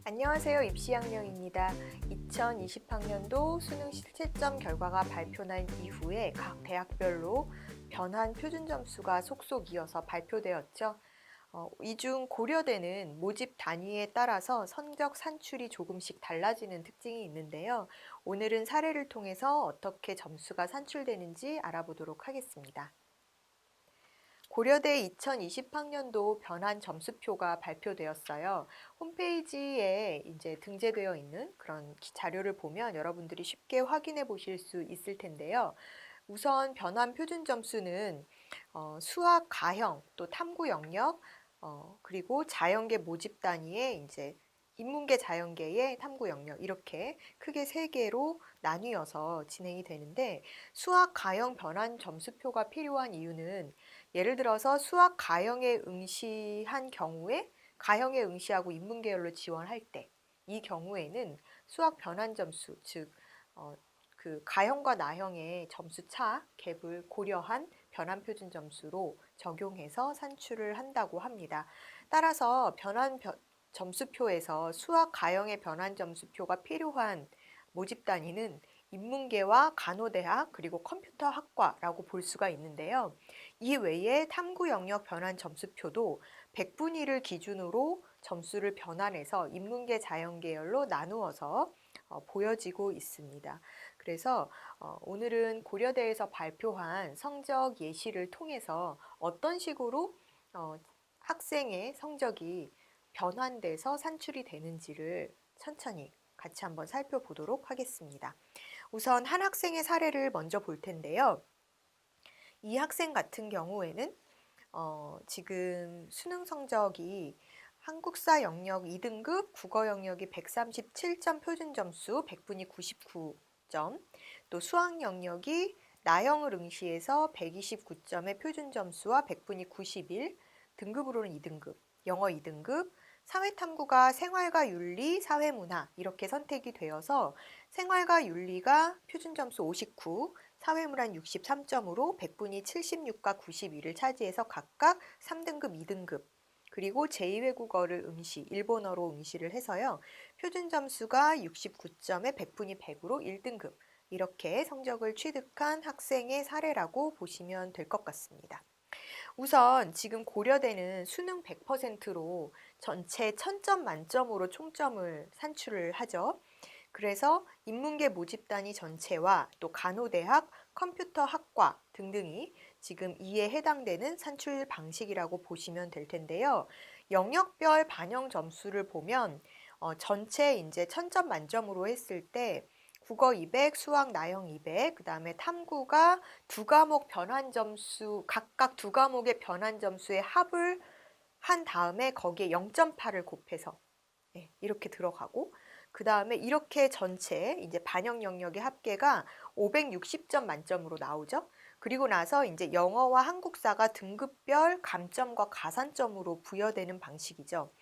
안녕하세요. 입시학령입니다. 2020학년도 수능 실채점 결과가 발표난 이후에 각 대학별로 변환 표준 점수가 속속 이어서 발표되었죠. 이 중 고려대는 모집 단위에 따라서 성적 산출이 조금씩 달라지는 특징이 있는데요. 오늘은 사례를 통해서 어떻게 점수가 산출되는지 알아보도록 하겠습니다. 고려대 2020학년도 변환 점수표가 발표되었어요. 홈페이지에 이제 등재되어 있는 그런 자료를 보면 여러분들이 쉽게 확인해 보실 수 있을 텐데요. 우선 변환 표준 점수는 수학 가형 또 탐구 영역 그리고 자연계 모집 단위에 이제 인문계 자연계의 탐구 영역 이렇게 크게 세 개로 나뉘어서 진행이 되는데 수학 가형 변환 점수표가 필요한 이유는 예를 들어서 수학 가형에 응시한 경우에 가형에 응시하고 인문계열로 지원할 때 이 경우에는 수학 변환 점수 즉 그 가형과 나형의 점수 차 갭을 고려한 변환 표준 점수로 적용해서 산출을 한다고 합니다. 따라서 변환 점수표에서 수학 가형의 변환 점수표가 필요한 모집 단위는 인문계와 간호대학 그리고 컴퓨터학과라고 볼 수가 있는데요. 이 외에 탐구 영역 변환 점수표도 100분위를 기준으로 점수를 변환해서 인문계 자연계열로 나누어서 보여지고 있습니다. 그래서 오늘은 고려대에서 발표한 성적 예시를 통해서 어떤 식으로 학생의 성적이 변환돼서 산출이 되는지를 천천히 같이 한번 살펴보도록 하겠습니다. 우선 한 학생의 사례를 먼저 볼 텐데요. 이 학생 같은 경우에는 지금 수능 성적이 한국사 영역 2등급, 국어 영역이 137점 표준 점수, 100분이 99점, 또 수학 영역이 나형을 응시해서 129점의 표준 점수와 100분이 91, 등급으로는 2등급, 영어 2등급, 사회탐구가 생활과 윤리, 사회문화 이렇게 선택이 되어서 생활과 윤리가 표준 점수 59, 사회문화는 63점으로 100분이 76과 92를 차지해서 각각 3등급, 2등급 그리고 제2외국어를 응시, 일본어로 응시를 해서요. 표준 점수가 69점에 100분이 100으로 1등급 이렇게 성적을 취득한 학생의 사례라고 보시면 될 것 같습니다. 우선 지금 고려대는 수능 100%로 전체 1000점 만점으로 총점을 산출을 하죠. 그래서 인문계 모집단위 전체와 또 간호대학, 컴퓨터학과 등등이 지금 이에 해당되는 산출 방식이라고 보시면 될 텐데요. 영역별 반영 점수를 보면 전체 이제 1000점 만점으로 했을 때 국어 200, 수학 나형 200, 그 다음에 탐구가 두 과목 변환 점수, 각각 두 과목의 변환 점수의 합을 한 다음에 거기에 0.8을 곱해서 이렇게 들어가고 그 다음에 이렇게 전체 이제 반영 영역의 합계가 560점 만점으로 나오죠. 그리고 나서 이제 영어와 한국사가 등급별 감점과 가산점으로 부여되는 방식이죠.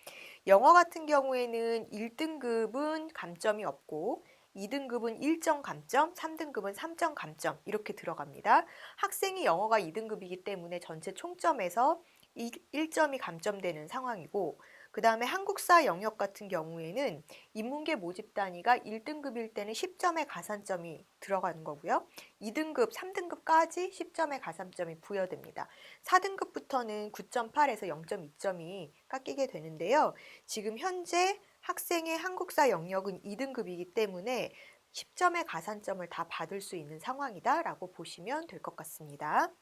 영어 같은 경우에는 1등급은 감점이 없고 2등급은 1점 감점, 3등급은 3점 감점 이렇게 들어갑니다. 학생이 영어가 2등급이기 때문에 전체 총점에서 1점이 감점되는 상황이고 그 다음에 한국사 영역 같은 경우에는 인문계 모집 단위가 1등급일 때는 10점의 가산점이 들어가는 거고요. 2등급, 3등급까지 10점의 가산점이 부여됩니다. 4등급부터는 9.8에서 0.2점이 깎이게 되는데요. 지금 현재 학생의 한국사 영역은 2등급이기 때문에 10점의 가산점을 다 받을 수 있는 상황이다라고 보시면 될 것 같습니다.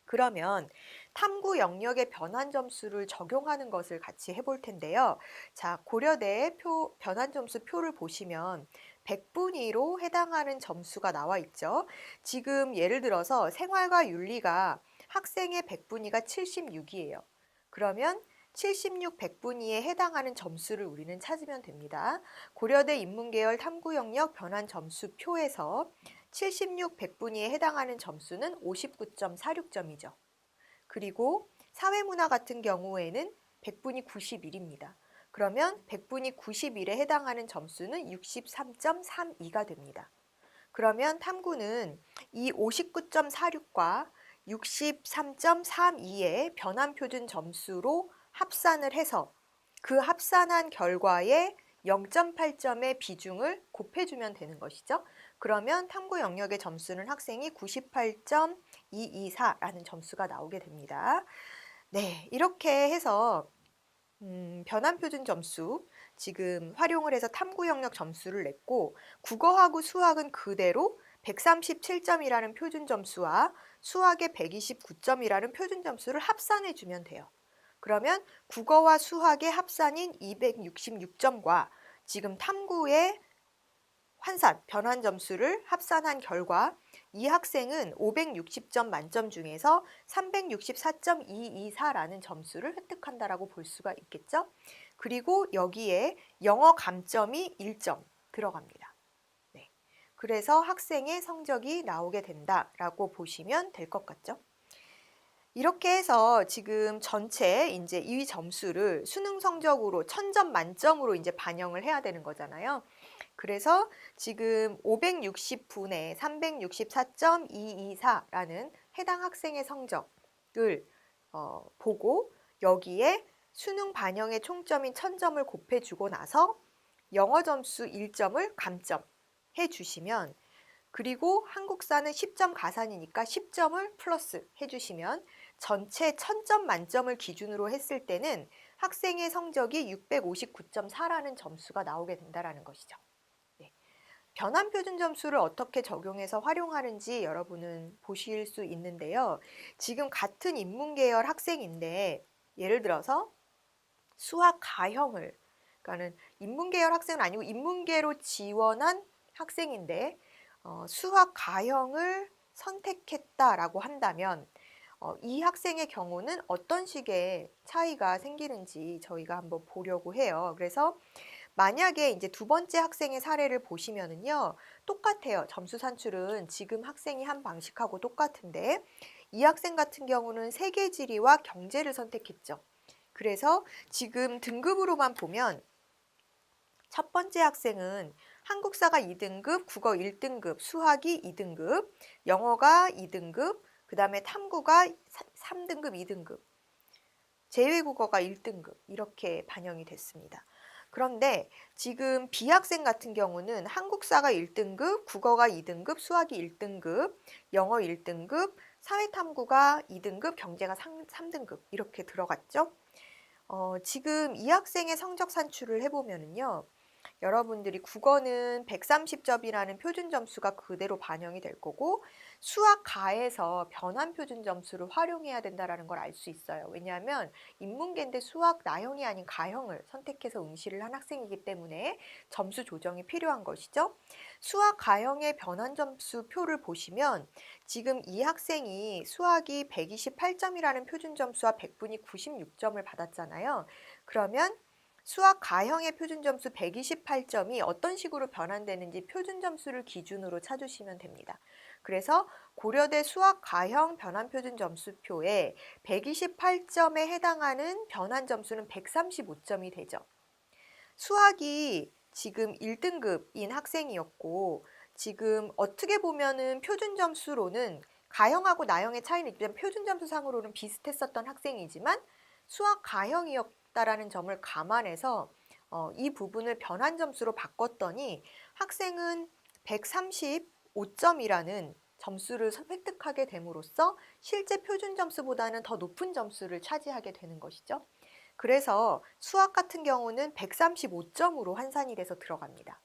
그러면 탐구 영역의 변환 점수를 적용하는 것을 같이 해볼 텐데요. 자, 고려대 변환 점수 표를 보시면 100분위로 해당하는 점수가 나와 있죠. 지금 예를 들어서 생활과 윤리가 학생의 100분위가 76이에요. 그러면 76 100분위에 해당하는 점수를 우리는 찾으면 됩니다. 고려대 인문계열 탐구 영역 변환 점수 표에서 76 100분위에 해당하는 점수는 59.46점이죠. 그리고 사회문화 같은 경우에는 100분위 91입니다. 그러면 100분위 91에 해당하는 점수는 63.32가 됩니다. 그러면 탐구는 이 59.46과 63.32의 변환 표준 점수로 합산을 해서 그 합산한 결과에 0.8점의 비중을 곱해주면 되는 것이죠. 그러면 탐구 영역의 점수는 학생이 98.224라는 점수가 나오게 됩니다. 네, 이렇게 해서 변환 표준 점수 지금 활용을 해서 탐구 영역 점수를 냈고, 국어하고 수학은 그대로 137점이라는 표준 점수와 수학의 129점이라는 표준 점수를 합산해 주면 돼요. 그러면 국어와 수학의 합산인 266점과 지금 탐구의 환산, 변환 점수를 합산한 결과 이 학생은 560점 만점 중에서 364.224라는 점수를 획득한다라고 볼 수가 있겠죠. 그리고 여기에 영어 감점이 1점 들어갑니다. 네. 그래서 학생의 성적이 나오게 된다라고 보시면 될 것 같죠. 이렇게 해서 지금 전체 이제 이 점수를 수능 성적으로 1000점 만점으로 이제 반영을 해야 되는 거잖아요. 그래서 지금 560분의 364.224라는 해당 학생의 성적을 보고 여기에 수능 반영의 총점인 1000점을 곱해주고 나서 영어 점수 1점을 감점해 주시면, 그리고 한국사는 10점 가산이니까 10점을 플러스 해주시면 전체 1000점 만점을 기준으로 했을 때는 학생의 성적이 659.4라는 점수가 나오게 된다는 것이죠. 네. 변환 표준 점수를 어떻게 적용해서 활용하는지 여러분은 보실 수 있는데요. 지금 같은 인문계열 학생인데 예를 들어서 수학 가형을, 그러니까는 인문계열 학생은 아니고 인문계로 지원한 학생인데 수학 가형을 선택했다라고 한다면 이 학생의 경우는 어떤 식의 차이가 생기는지 저희가 한번 보려고 해요. 그래서 만약에 이제 두 번째 학생의 사례를 보시면은요, 똑같아요. 점수 산출은 지금 학생이 한 방식하고 똑같은데 이 학생 같은 경우는 세계지리와 경제를 선택했죠. 그래서 지금 등급으로만 보면 첫 번째 학생은 한국사가 2등급, 국어 1등급, 수학이 2등급, 영어가 2등급, 그 다음에 탐구가 3등급, 2등급, 제외국어가 1등급 이렇게 반영이 됐습니다. 그런데 지금 B학생 같은 경우는 한국사가 1등급, 국어가 2등급, 수학이 1등급, 영어 1등급, 사회탐구가 2등급, 경제가 3등급 이렇게 들어갔죠. 지금 이 학생의 성적 산출을 해보면은요, 여러분들이 국어는 130점이라는 표준 점수가 그대로 반영이 될 거고, 수학 가에서 변환 표준 점수를 활용해야 된다는 걸 알 수 있어요. 왜냐하면 인문계인데 수학 나형이 아닌 가형을 선택해서 응시를 한 학생이기 때문에 점수 조정이 필요한 것이죠. 수학 가형의 변환 점수 표를 보시면 지금 이 학생이 수학이 128점이라는 표준 점수와 백분위 96점을 받았잖아요. 그러면 수학 가형의 표준 점수 128점이 어떤 식으로 변환되는지 표준 점수를 기준으로 찾으시면 됩니다. 그래서 고려대 수학 가형 변환 표준 점수표에 128점에 해당하는 변환 점수는 135점이 되죠. 수학이 지금 1등급인 학생이었고, 지금 어떻게 보면은 표준 점수로는 가형하고 나형의 차이는 있지만 표준 점수상으로는 비슷했었던 학생이지만 수학 가형이었다라는 점을 감안해서 이 부분을 변환 점수로 바꿨더니 학생은 135점이라는 점수를 획득하게 됨으로써 실제 표준 점수보다는 더 높은 점수를 차지하게 되는 것이죠. 그래서 수학 같은 경우는 135점으로 환산이 돼서 들어갑니다.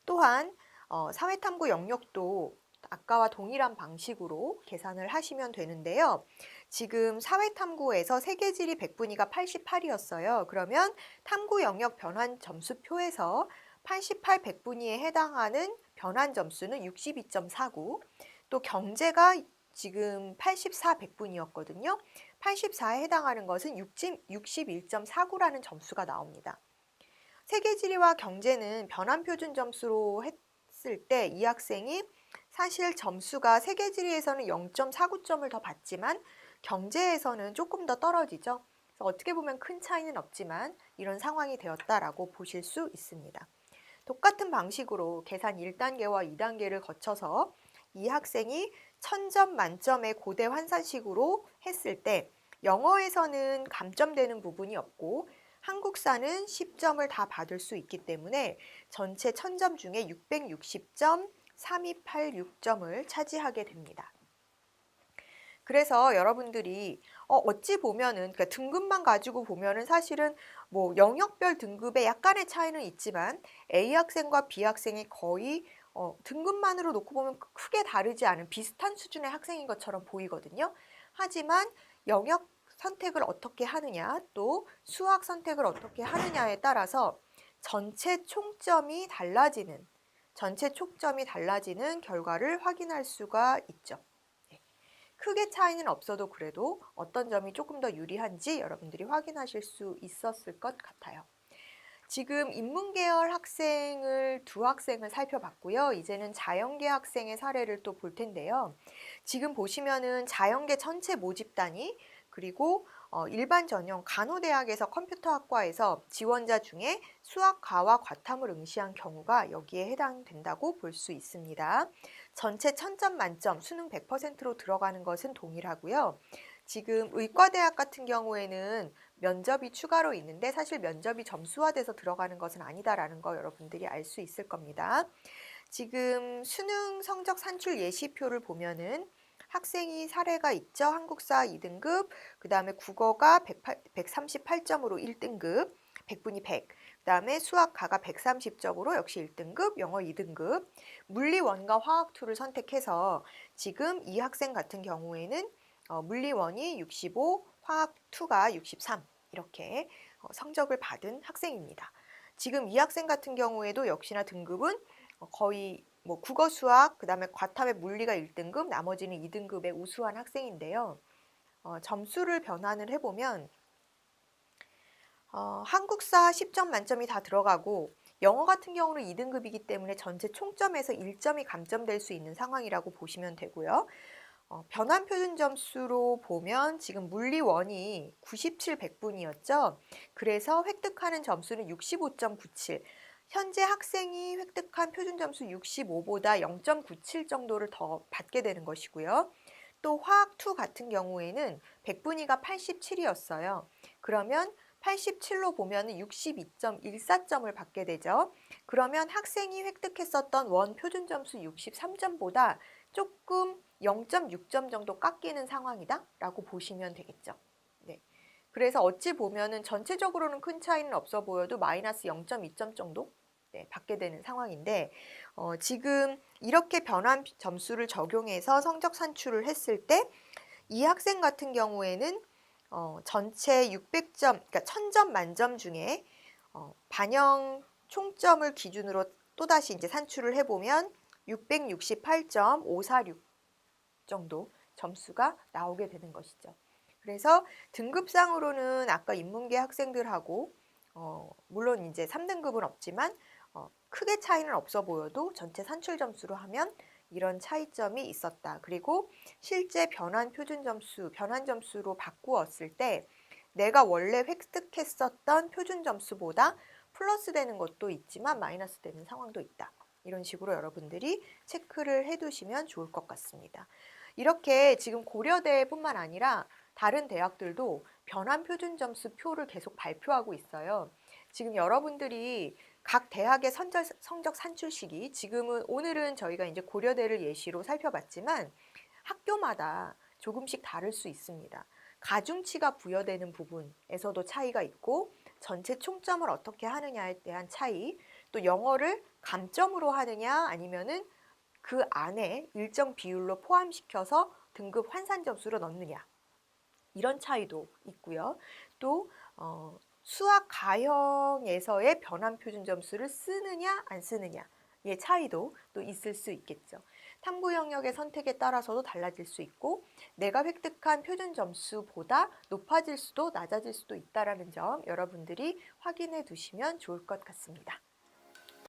또한 사회탐구 영역도 아까와 동일한 방식으로 계산을 하시면 되는데요. 지금 사회탐구에서 세계지리 백분위가 88이었어요. 그러면 탐구 영역 변환 점수표에서 88 백분위에 해당하는 변환 점수는 62.49, 또 경제가 지금 84 백분위였거든요. 84에 해당하는 것은 61.49라는 점수가 나옵니다. 세계지리와 경제는 변환 표준 점수로 했을 때 이 학생이 사실 점수가 세계지리에서는 0.49점을 더 받지만 경제에서는 조금 더 떨어지죠. 그래서 어떻게 보면 큰 차이는 없지만 이런 상황이 되었다라고 보실 수 있습니다. 똑같은 방식으로 계산 1단계와 2단계를 거쳐서 이 학생이 1000점 만점의 고대 환산식으로 했을 때 영어에서는 감점되는 부분이 없고 한국사는 10점을 다 받을 수 있기 때문에 전체 1000점 중에 660.3286점을 차지하게 됩니다. 그래서 여러분들이 어찌 보면은 그러니까 등급만 가지고 보면은 사실은 뭐 영역별 등급에 약간의 차이는 있지만 A 학생과 B 학생이 거의 등급만으로 놓고 보면 크게 다르지 않은 비슷한 수준의 학생인 것처럼 보이거든요. 하지만 영역 선택을 어떻게 하느냐, 또 수학 선택을 어떻게 하느냐에 따라서 전체 총점이 달라지는 결과를 확인할 수가 있죠. 크게 차이는 없어도 그래도 어떤 점이 조금 더 유리한지 여러분들이 확인하실 수 있었을 것 같아요. 지금 인문계열 학생을 두 학생을 살펴봤고요. 이제는 자연계 학생의 사례를 또 볼 텐데요. 지금 보시면은 자연계 전체 모집 단위 그리고 일반 전형 간호대학에서 컴퓨터학과에서 지원자 중에 수학과와 과탐을 응시한 경우가 여기에 해당된다고 볼 수 있습니다. 전체 1000점 만점 수능 100%로 들어가는 것은 동일하고요. 지금 의과대학 같은 경우에는 면접이 추가로 있는데 사실 면접이 점수화돼서 들어가는 것은 아니다라는 거 여러분들이 알 수 있을 겁니다. 지금 수능 성적 산출 예시표를 보면은 학생이 사례가 있죠. 한국사 2등급, 그 다음에 국어가 138점으로 1등급, 100분이 100. 그 다음에 수학가가 130점으로 역시 1등급, 영어 2등급, 물리 1과 화학 2를 선택해서 지금 이 학생 같은 경우에는 물리 1이 65, 화학 2가 63 이렇게 성적을 받은 학생입니다. 지금 이 학생 같은 경우에도 역시나 등급은 거의 뭐 국어, 수학, 그 다음에 과탐의 물리가 1등급, 나머지는 2등급의 우수한 학생인데요. 점수를 변환을 해보면 한국사 10점 만점이 다 들어가고 영어 같은 경우는 2등급이기 때문에 전체 총점에서 1점이 감점될 수 있는 상황이라고 보시면 되고요. 변환 표준 점수로 보면 지금 물리 1이 97, 100분이었죠. 그래서 획득하는 점수는 65.97. 현재 학생이 획득한 표준 점수 65보다 0.97 정도를 더 받게 되는 것이고요. 또 화학 2 같은 경우에는 100분위가 87이었어요. 그러면 87로 보면 62.14점을 받게 되죠. 그러면 학생이 획득했었던 원 표준 점수 63점보다 조금 0.6점 정도 깎이는 상황이다 라고 보시면 되겠죠. 네. 그래서 어찌 보면은 전체적으로는 큰 차이는 없어 보여도 마이너스 0.2점 정도 받게 되는 상황인데 지금 이렇게 변환 점수를 적용해서 성적 산출을 했을 때 이 학생 같은 경우에는 전체 600점, 그러니까 1000점 만점 중에 반영 총점을 기준으로 또다시 이제 산출을 해보면 668.546 정도 점수가 나오게 되는 것이죠. 그래서 등급상으로는 아까 인문계 학생들하고 물론 이제 3등급은 없지만 크게 차이는 없어 보여도 전체 산출 점수로 하면 이런 차이점이 있었다. 그리고 실제 변환 표준 점수, 변환 점수로 바꾸었을 때 내가 원래 획득했었던 표준 점수보다 플러스 되는 것도 있지만 마이너스 되는 상황도 있다. 이런 식으로 여러분들이 체크를 해두시면 좋을 것 같습니다. 이렇게 지금 고려대뿐만 아니라 다른 대학들도 변환 표준 점수 표를 계속 발표하고 있어요. 지금 여러분들이 각 대학의 성적 산출 시기, 오늘은 저희가 이제 고려대를 예시로 살펴봤지만 학교마다 조금씩 다를 수 있습니다. 가중치가 부여되는 부분에서도 차이가 있고 전체 총점을 어떻게 하느냐에 대한 차이, 또 영어를 감점으로 하느냐 아니면은 그 안에 일정 비율로 포함시켜서 등급 환산 점수로 넣느냐 이런 차이도 있고요. 또 수학 가형에서의 변환 표준 점수를 쓰느냐 안 쓰느냐의 차이도 또 있을 수 있겠죠. 탐구 영역의 선택에 따라서도 달라질 수 있고 내가 획득한 표준 점수보다 높아질 수도 낮아질 수도 있다는 점 여러분들이 확인해 두시면 좋을 것 같습니다.